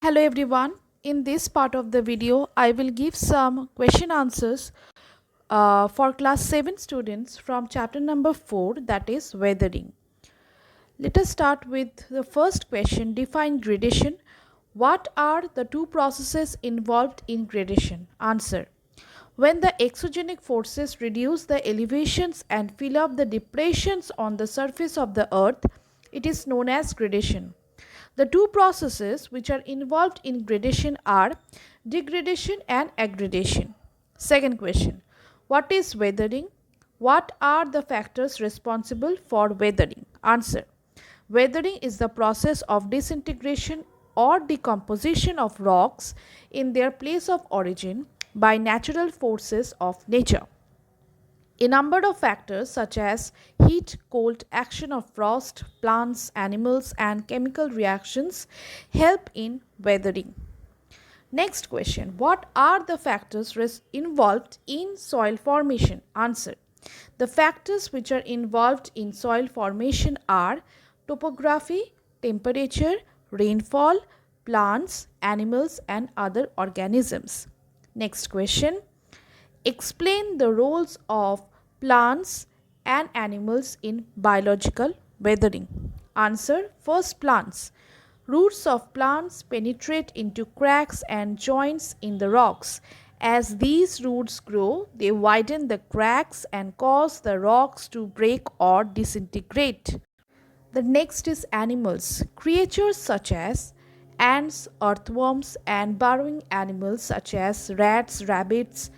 Hello everyone. In this part of the video, I will give some question answers for class 7 students from chapter number 4, that is weathering. Let us start with the first question. Define gradation. What are the two processes involved in gradation? Answer. When the exogenic forces reduce the elevations and fill up the depressions on the surface of the earth, it is known as gradation. The two processes which are involved in gradation are degradation and aggradation. Second question. What is weathering? What are the factors responsible for weathering? Answer. Weathering is the process of disintegration or decomposition of rocks in their place of origin by natural forces of nature. A number of factors such as heat, cold, action of frost, plants, animals, and chemical reactions help in weathering. Next question. What are the factors involved in soil formation? Answer. The factors which are involved in soil formation are topography, temperature, rainfall, plants, animals, and other organisms. Next question. Explain the roles of plants and animals in biological weathering. Answer. First, plants. Roots of plants penetrate into cracks and joints in the rocks. As these roots grow, they widen the cracks and cause the rocks to break or disintegrate. The next is animals. Creatures such as ants, earthworms, and burrowing animals such as rats, rabbits,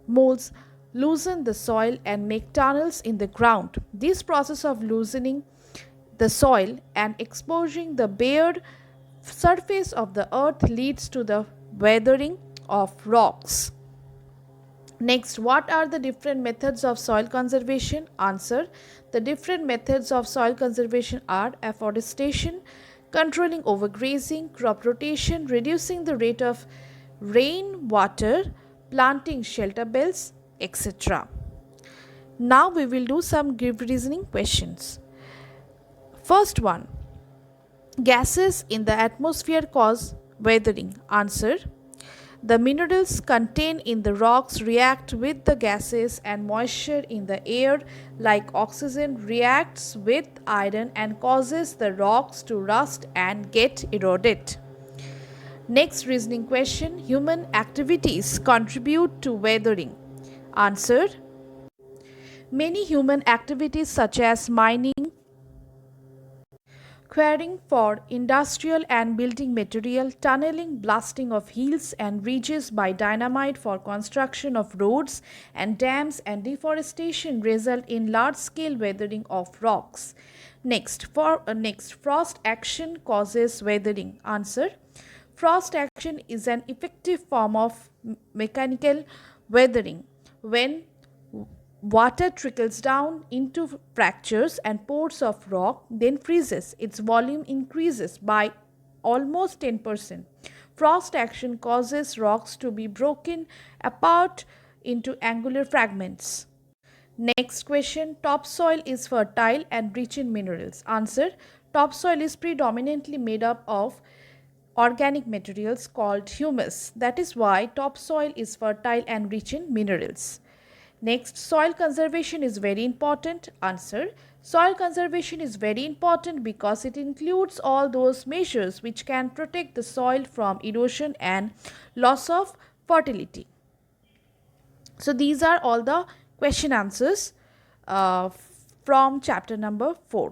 moles loosen the soil and make tunnels in the ground. This process of loosening the soil and exposing the bare surface of the earth leads to the weathering of rocks. Next, what are the different methods of soil conservation? Answer. The different methods of soil conservation are afforestation, controlling overgrazing, crop rotation, reducing the rate of rainwater, planting shelter belts, etc. Now we will do some give reasoning questions. First one. Gases in the atmosphere cause weathering. Answer. The minerals contained in the rocks react with the gases and moisture in the air, like oxygen reacts with iron and causes the rocks to rust and get eroded. Next reasoning question. Human activities contribute to weathering. Answer. Many human activities such as mining, quarrying for industrial and building material, tunneling, blasting of hills and ridges by dynamite for construction of roads and dams, and deforestation result in large-scale weathering of rocks. Next, frost action causes weathering. Answer. Frost action is an effective form of mechanical weathering when water trickles down into fractures and pores of rock, then freezes. Its volume increases by almost 10%. Frost action causes rocks to be broken apart into angular fragments. Next question. Topsoil is fertile and rich in minerals. Answer. Topsoil is predominantly made up of organic materials called humus. That is why topsoil is fertile and rich in minerals. Next, soil conservation is very important. Answer. Soil conservation is very important because it includes all those measures which can protect the soil from erosion and loss of fertility. So these are all the question answers from chapter number 4.